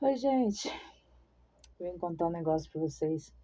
Oi, gente. Vim contar um negócio pra vocês.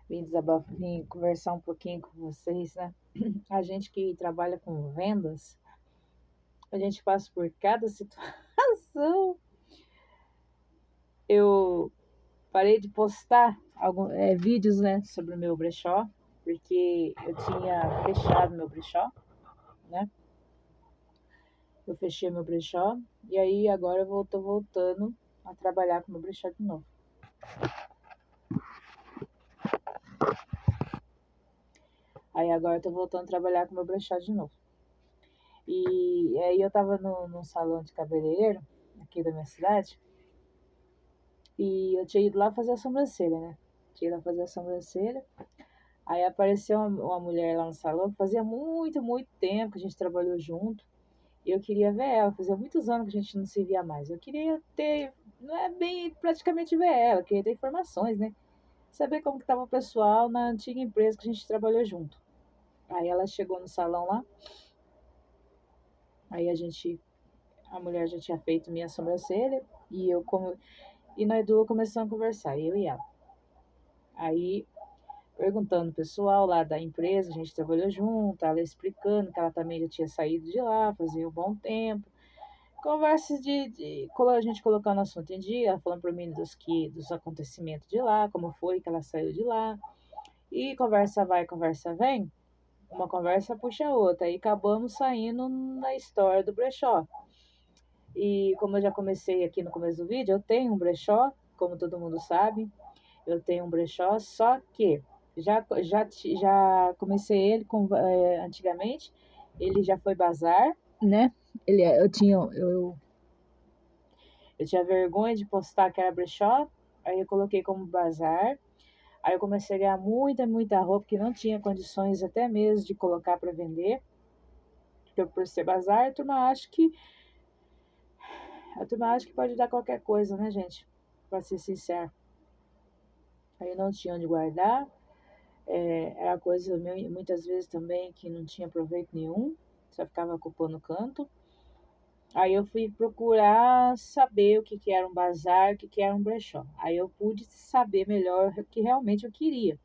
Vim desabafar, vim conversar um pouquinho com vocês, né? A gente que trabalha com vendas, a gente passa por cada situação. Eu parei de postar vídeos, né, sobre o meu brechó, porque eu tinha fechado meu brechó, né? Eu fechei meu brechó e aí agora tô voltando a trabalhar com meu brechó de novo. Aí agora eu tô voltando a trabalhar com meu brechó de novo. E aí eu tava no salão de cabeleireiro aqui da minha cidade e eu tinha ido lá fazer a sobrancelha, né? Tinha ido lá fazer a sobrancelha. Aí apareceu uma mulher lá no salão que fazia muito, muito tempo que a gente trabalhou junto. E eu queria ver ela, fazia muitos anos que a gente não se via mais. Eu queria ter, não é bem praticamente ver ela, eu queria ter informações, né? Saber como que tava o pessoal na antiga empresa que a gente trabalhou junto. Aí ela chegou no salão lá, aí a mulher já tinha feito minha sobrancelha e e nós duas começamos a conversar, eu e ela. Aí perguntando o pessoal lá da empresa, a gente trabalhou junto, ela explicando que ela também já tinha saído de lá, fazia um bom tempo. Conversas a gente colocando o assunto em dia, ela falando para mim dos acontecimentos de lá, como foi que ela saiu de lá. E conversa vai, conversa vem, uma conversa puxa a outra. Aí acabamos saindo na história do brechó. E como eu já comecei aqui no começo do vídeo, eu tenho um brechó, como todo mundo sabe, eu tenho um brechó, só que já comecei ele antigamente, ele já foi bazar, né? Eu tinha vergonha de postar que era brechó, aí eu coloquei como bazar, aí eu comecei a ganhar muita, muita roupa que não tinha condições até mesmo de colocar para vender, porque por ser bazar, a turma acha que pode dar qualquer coisa, né, gente? Pra ser sincero. Aí eu não tinha onde guardar, era coisa muitas vezes também que não tinha proveito nenhum, só ficava ocupando o canto. Aí eu fui procurar saber o que, que era um bazar, o que, que era um brechó. Aí eu pude saber melhor o que realmente eu queria.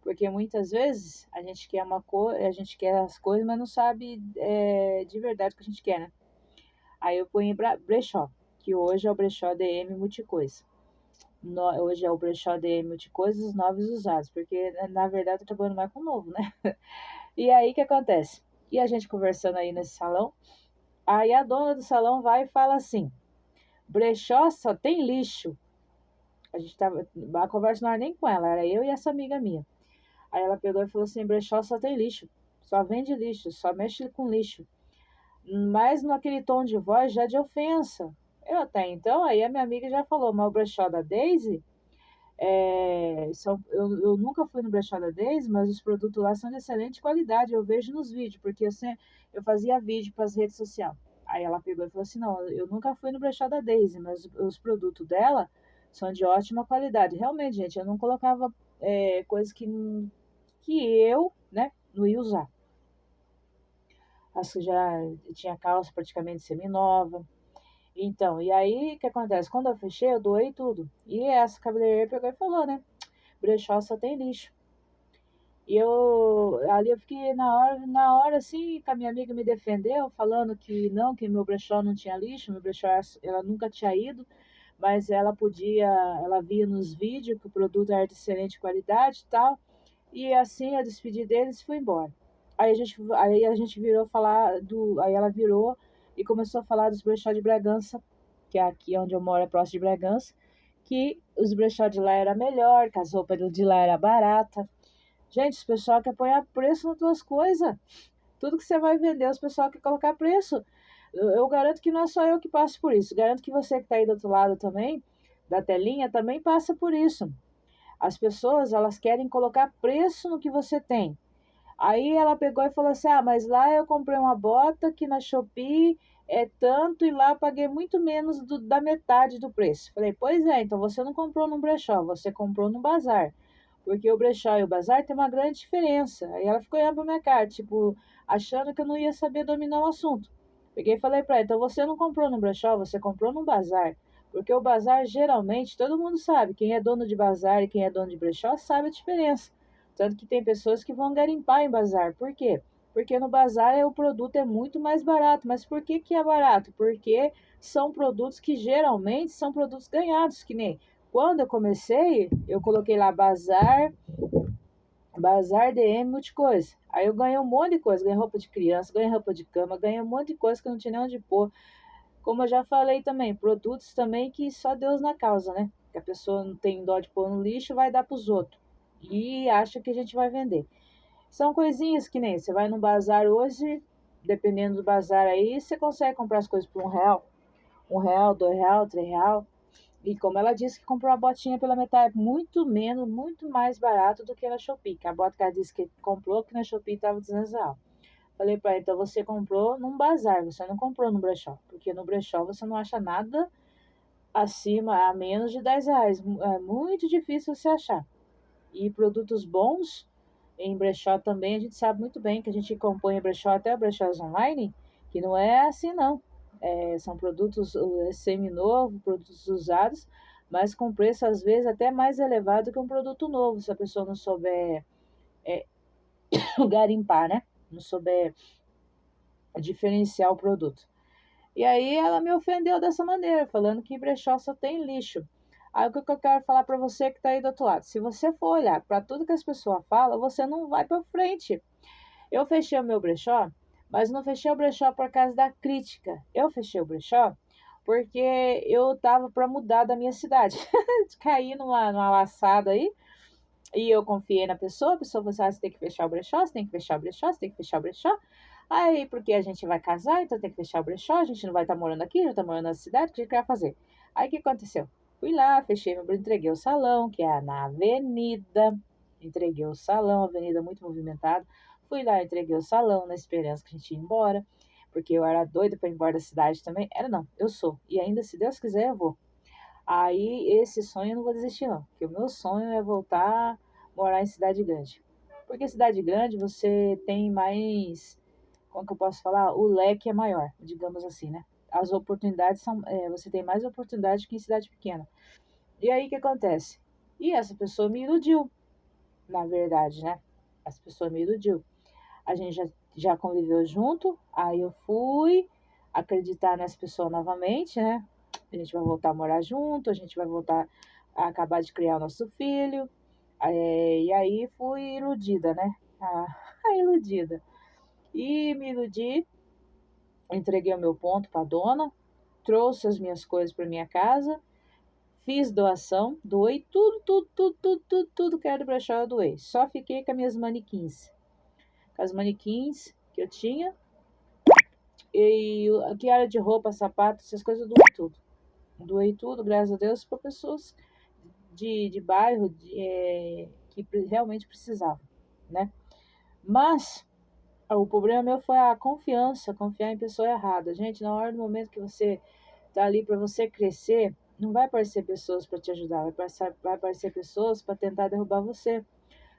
Porque muitas vezes a gente quer a gente quer as coisas, mas não sabe de verdade o que a gente quer, né? Aí eu ponho brechó, que hoje é o brechó DM Multicoisa. Hoje é o brechó DM Multicoisas novos usados, porque na verdade eu tô trabalhando mais com novo, né? E aí o que acontece? E a gente conversando aí nesse salão, aí a dona do salão vai e fala assim: brechó só tem lixo. A conversa não era nem com ela, era eu e essa amiga minha. Aí ela pegou e falou assim: brechó só tem lixo, só vende lixo, só mexe com lixo. Mas naquele tom de voz já de ofensa. Eu até então, aí a minha amiga já falou: mas o brechó da Daisy, eu nunca fui no brechó da Daisy, mas os produtos lá são de excelente qualidade, eu vejo nos vídeos, porque eu fazia vídeo para as redes sociais. Aí ela pegou e falou assim: não, eu nunca fui no brechó da Daisy, mas os produtos dela são de ótima qualidade. Realmente, gente, eu não colocava coisas que eu, né, não ia usar. Acho que já tinha calça praticamente semi-nova. Então, e aí o que acontece? Quando eu fechei, eu doei tudo. E essa cabeleireira pegou e falou, né? Brechó só tem lixo. E ali eu fiquei na hora assim, que a minha amiga me defendeu, falando que não, que meu brechó não tinha lixo, meu brechó ela nunca tinha ido, mas ela via nos vídeos que o produto era de excelente qualidade e tal. E assim eu despedi deles e fui embora. Aí a gente virou falar aí ela virou e começou a falar dos brechó de Bragança, que é aqui onde eu moro, é próximo de Bragança, que os brechó de lá era melhor, que as roupas de lá era barata. Gente, os pessoal quer pôr preço nas tuas coisas. Tudo que você vai vender, os pessoal quer colocar preço. Eu garanto que não é só eu que passo por isso. Garanto que você que está aí do outro lado também, da telinha, também passa por isso. As pessoas, elas querem colocar preço no que você tem. Aí ela pegou e falou assim: ah, mas lá eu comprei uma bota que na Shopee é tanto e lá eu paguei muito menos da metade do preço. Falei: pois é, então você não comprou num brechó, você comprou no bazar. Porque o brechó e o bazar tem uma grande diferença. Aí ela ficou olhando pra minha cara, tipo, achando que eu não ia saber dominar o assunto. Peguei e falei pra ela: então você não comprou no brechó, você comprou no bazar. Porque o bazar, geralmente, todo mundo sabe, quem é dono de bazar e quem é dono de brechó sabe a diferença. Tanto que tem pessoas que vão garimpar em bazar. Por quê? Porque no bazar o produto é muito mais barato. Mas por que que é barato? Porque são produtos que geralmente são produtos ganhados, que nem quando eu comecei, eu coloquei lá Bazar DM Multicoisa. Aí eu ganhei um monte de coisa, ganhei roupa de criança, ganhei roupa de cama, ganhei um monte de coisa que eu não tinha nem onde pôr. Como eu já falei também, produtos também que só Deus na causa, né? Que a pessoa não tem dó de pôr no lixo, vai dar pros outros. E acha que a gente vai vender. São coisinhas que nem você vai no bazar hoje, dependendo do bazar aí, você consegue comprar as coisas por R$ 1. R$ 1, R$ 2, R$ 3. E como ela disse que comprou a botinha pela metade, muito menos, muito mais barato do que na Shopee. Que a bota que ela disse que comprou, que na Shopee estava R$ 200. Falei para ela, então você comprou num bazar, você não comprou no brechó. Porque no brechó você não acha nada acima, a menos de R$ 10. É muito difícil você achar. E produtos bons em brechó também, a gente sabe muito bem que a gente compõe brechó até brechós online, que não é assim não. São produtos semi-novo, produtos usados, mas com preço às vezes até mais elevado que um produto novo, se a pessoa não souber garimpar, né? Não souber diferenciar o produto. E aí ela me ofendeu dessa maneira, falando que brechó só tem lixo. Aí o que eu quero falar para você que está aí do outro lado? Se você for olhar para tudo que as pessoas falam, você não vai para frente. Eu fechei o meu brechó, mas não fechei o brechó por causa da crítica. Eu fechei o brechó porque eu tava para mudar da minha cidade. Caí numa laçada aí e eu confiei na pessoa. A pessoa falou assim: você tem que fechar o brechó, você tem que fechar o brechó, você tem que fechar o brechó. Aí, porque a gente vai casar, então tem que fechar o brechó, a gente não vai estar morando aqui, já está morando na cidade, o que a gente vai fazer? Aí o que aconteceu? Fui lá, fechei meu, entreguei o salão, que é na avenida, entreguei o salão, avenida muito movimentada. Fui lá, entreguei o salão, na esperança que a gente ia embora, porque eu era doida para ir embora da cidade também. Era não, eu sou. E ainda, se Deus quiser, eu vou. Aí, esse sonho eu não vou desistir, não. Porque o meu sonho é voltar a morar em cidade grande. Porque cidade grande você tem mais, como que eu posso falar? O leque é maior, digamos assim, né? As oportunidades são, você tem mais oportunidade que em cidade pequena. E aí o que acontece? E essa pessoa me iludiu, na verdade, né? Essa pessoa me iludiu. A gente já conviveu junto, aí eu fui acreditar nessa pessoa novamente, né? A gente vai voltar a morar junto, a gente vai voltar a acabar de criar o nosso filho. E aí fui iludida, né? A iludida. E me iludi, entreguei o meu ponto para a dona, trouxe as minhas coisas para minha casa, fiz doação, doei tudo que era do brechó eu doei. Só fiquei com as minhas manequins. Com as manequins que eu tinha, e o que era de roupa, sapato, essas coisas, eu doei tudo. Doei tudo, graças a Deus, para pessoas de bairro que realmente precisavam, né? Mas o problema meu foi a confiança, confiar em pessoa errada. Gente, na hora do momento que você tá ali para você crescer, não vai aparecer pessoas para te ajudar, vai aparecer pessoas para tentar derrubar você,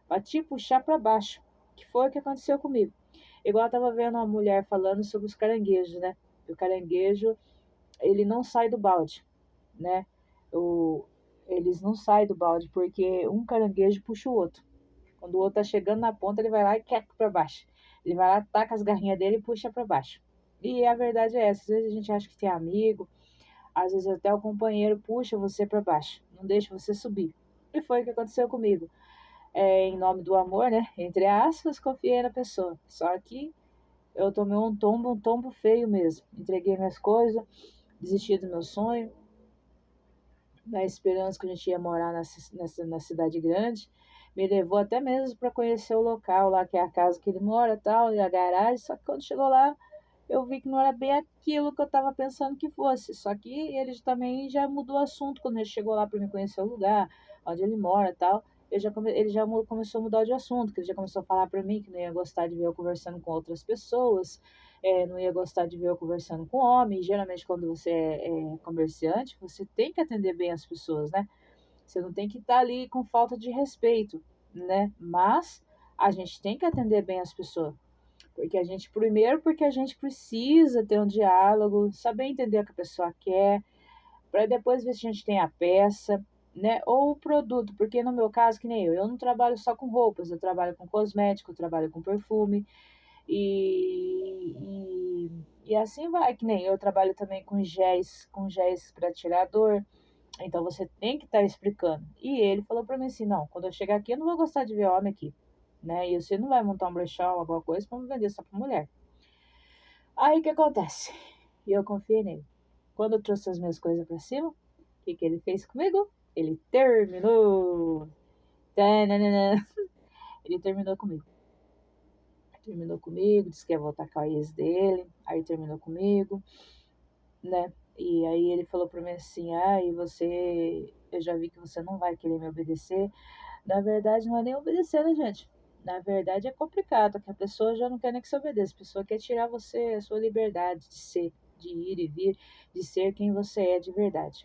para te puxar para baixo, que foi o que aconteceu comigo. Igual eu tava vendo uma mulher falando sobre os caranguejos, né? O caranguejo, ele não sai do balde, né? O, eles não saem do balde porque um caranguejo puxa o outro. Quando o outro tá chegando na ponta, ele vai lá e quer para baixo. Ele vai lá, taca as garrinhas dele e puxa para baixo. E a verdade é essa, às vezes a gente acha que tem amigo, às vezes até o companheiro puxa você para baixo, não deixa você subir. E foi o que aconteceu comigo. Em nome do amor, né? Entre aspas, confiei na pessoa. Só que eu tomei um tombo feio mesmo. Entreguei minhas coisas, desisti do meu sonho, na esperança que a gente ia morar na cidade grande. Me levou até mesmo para conhecer o local lá, que é a casa que ele mora tal, e a garagem. Só que quando chegou lá, eu vi que não era bem aquilo que eu estava pensando que fosse. Só que ele também já mudou o assunto quando ele chegou lá para me conhecer o lugar, onde ele mora e tal. Ele já começou a mudar de assunto, que ele já começou a falar para mim que não ia gostar de ver eu conversando com outras pessoas, não ia gostar de ver eu conversando com homem. Geralmente, quando você é comerciante, você tem que atender bem as pessoas, né? Você não tem que estar ali com falta de respeito, né? Mas a gente tem que atender bem as pessoas. Porque a gente precisa ter um diálogo, saber entender o que a pessoa quer, para depois ver se a gente tem a peça, né? Ou o produto, porque no meu caso, que nem eu não trabalho só com roupas, eu trabalho com cosmético, eu trabalho com perfume, e assim vai, que nem eu trabalho também com géis para tirar dor, então você tem que estar explicando. E ele falou para mim assim, não, quando eu chegar aqui eu não vou gostar de ver homem aqui, né? E você não vai montar um brechó, alguma coisa, para me vender só para mulher. Aí o que acontece? E eu confiei nele. Quando eu trouxe as minhas coisas para cima, o que ele fez comigo? Ele terminou. Tananana. Ele terminou comigo. Terminou comigo, disse que ia voltar com a ex dele, aí terminou comigo, né? E aí ele falou pra mim assim, e você, eu já vi que você não vai querer me obedecer. Na verdade, não é nem obedecer, né, gente? Na verdade é complicado, que a pessoa já não quer nem que você obedeça, a pessoa quer tirar você, a sua liberdade de ser, de ir e vir, de ser quem você é de verdade.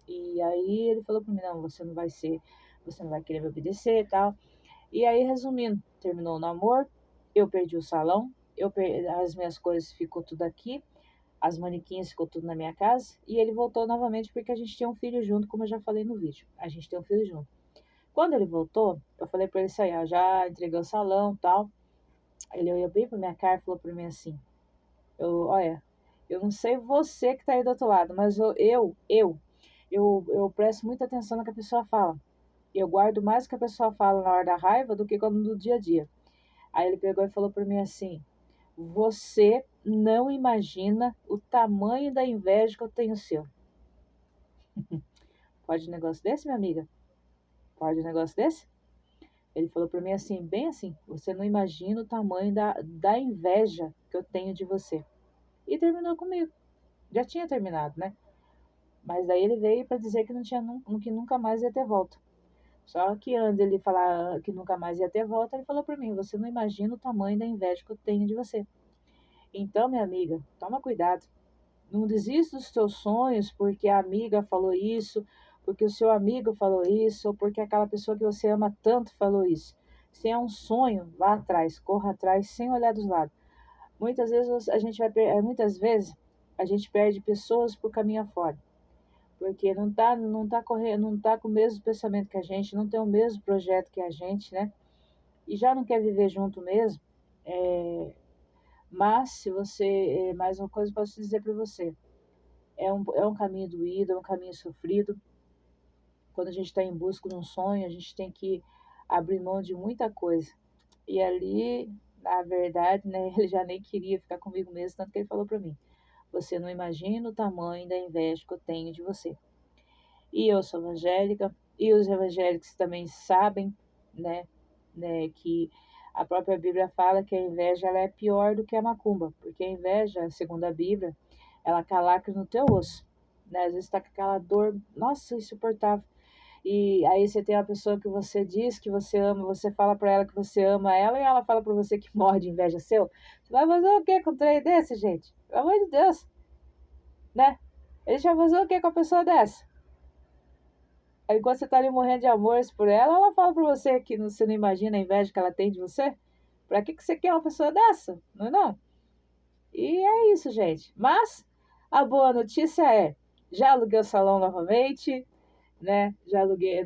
E aí ele falou pra mim, não, você não vai ser, você não vai querer me obedecer e tal. E aí, resumindo, terminou o namoro, eu perdi o salão, as minhas coisas ficou tudo aqui, as manequins ficou tudo na minha casa, e ele voltou novamente porque a gente tem um filho junto, como eu já falei no vídeo. A gente tem um filho junto. Quando ele voltou, eu falei pra ele isso aí, já entreguei o salão e tal. Ele olhou bem pra minha cara e falou pra mim assim, olha, eu não sei você que tá aí do outro lado, mas eu presto muita atenção no que a pessoa fala. Eu guardo mais o que a pessoa fala na hora da raiva do que quando no dia a dia. Aí ele pegou e falou para mim assim: você não imagina o tamanho da inveja que eu tenho seu. Pode um negócio desse, minha amiga? Pode um negócio desse? Ele falou para mim assim, bem assim: você não imagina o tamanho da inveja que eu tenho de você. E terminou comigo. Já tinha terminado, né? Mas daí ele veio para dizer que não tinha que nunca mais ia ter volta. Só que antes ele falar que nunca mais ia ter volta, ele falou para mim: você não imagina o tamanho da inveja que eu tenho de você. Então, minha amiga, toma cuidado. Não desista dos teus sonhos porque a amiga falou isso, porque o seu amigo falou isso, ou porque aquela pessoa que você ama tanto falou isso. Se é um sonho, vá atrás, corra atrás sem olhar dos lados. Muitas vezes a gente perde pessoas por caminho afora, porque não tá correndo, não tá com o mesmo pensamento que a gente, não tem o mesmo projeto que a gente, né? E já não quer viver junto mesmo. Mas se você, mais uma coisa eu posso dizer para você, é um caminho doído, é um caminho sofrido. Quando a gente está em busca de um sonho, a gente tem que abrir mão de muita coisa. E ali, na verdade, né, ele já nem queria ficar comigo mesmo, tanto que ele falou para mim: você não imagina o tamanho da inveja que eu tenho de você. E eu sou evangélica, e os evangélicos também sabem, né, que a própria Bíblia fala que a inveja ela é pior do que a macumba, porque a inveja, segundo a Bíblia, ela calacra no teu osso, né? Às vezes está com aquela dor, nossa, insuportável. E aí você tem uma pessoa que você diz que você ama, você fala para ela que você ama ela e ela fala para você que morre de inveja seu. Você vai fazer o que com um trem desse, gente? Pelo amor de Deus, né? Ele já fazer o que com a pessoa dessa? Aí quando você tá ali morrendo de amor por ela, ela fala pra você que você não imagina a inveja que ela tem de você. Pra que você quer uma pessoa dessa? Não é não? E é isso, gente. Mas a boa notícia é, já aluguei o salão novamente, né? Já aluguei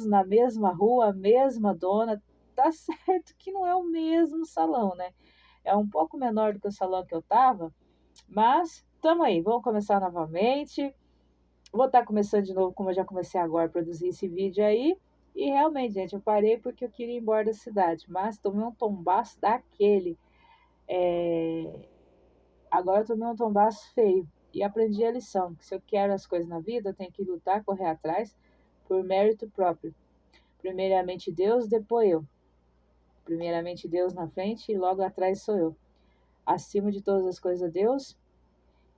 na mesma rua, a mesma dona. Tá certo que não é o mesmo salão, né? É um pouco menor do que o salão que eu tava, mas tamo aí, vamos começar novamente. Vou estar começando de novo, como eu já comecei agora, a produzir esse vídeo aí. E realmente, gente, eu parei porque eu queria ir embora da cidade, mas tomei um tombaço daquele. Agora eu tomei um tombaço feio e aprendi a lição, que se eu quero as coisas na vida, eu tenho que lutar, correr atrás por mérito próprio. Primeiramente Deus, depois eu. Primeiramente Deus na frente e logo atrás sou eu. Acima de todas as coisas Deus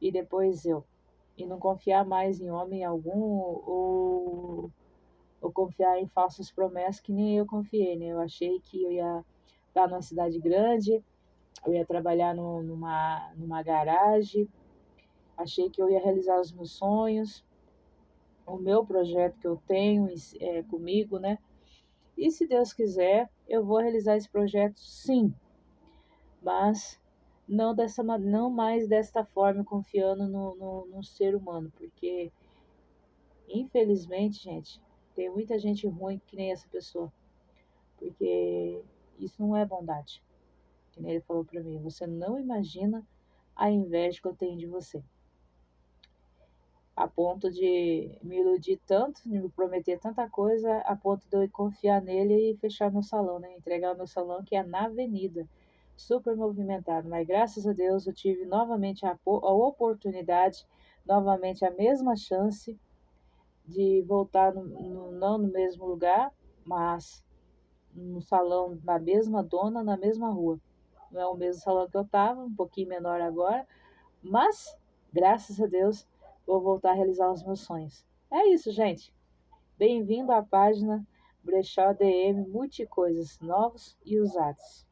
e depois eu. E não confiar mais em homem algum ou confiar em falsas promessas que nem eu confiei, né? Eu achei que eu ia estar numa cidade grande, eu ia trabalhar numa garagem, achei que eu ia realizar os meus sonhos, o meu projeto que eu tenho comigo, né? E se Deus quiser, eu vou realizar esse projeto sim, mas não mais desta forma, confiando no ser humano, porque Infelizmente, gente, tem muita gente ruim que nem essa pessoa, porque isso não é bondade. Que nem ele falou pra mim, você não imagina a inveja que eu tenho de você. A ponto de me iludir tanto, de me prometer tanta coisa, a ponto de eu confiar nele e fechar meu salão, né? Entregar o meu salão que é na avenida, super movimentado. Mas graças a Deus eu tive novamente a oportunidade, novamente a mesma chance de voltar não no mesmo lugar, mas no salão da mesma dona, na mesma rua. Não é o mesmo salão que eu estava, um pouquinho menor agora, mas graças a Deus vou voltar a realizar os meus sonhos. É isso, gente. Bem-vindo à página Brechó DM Multicoisas Novos e Usados.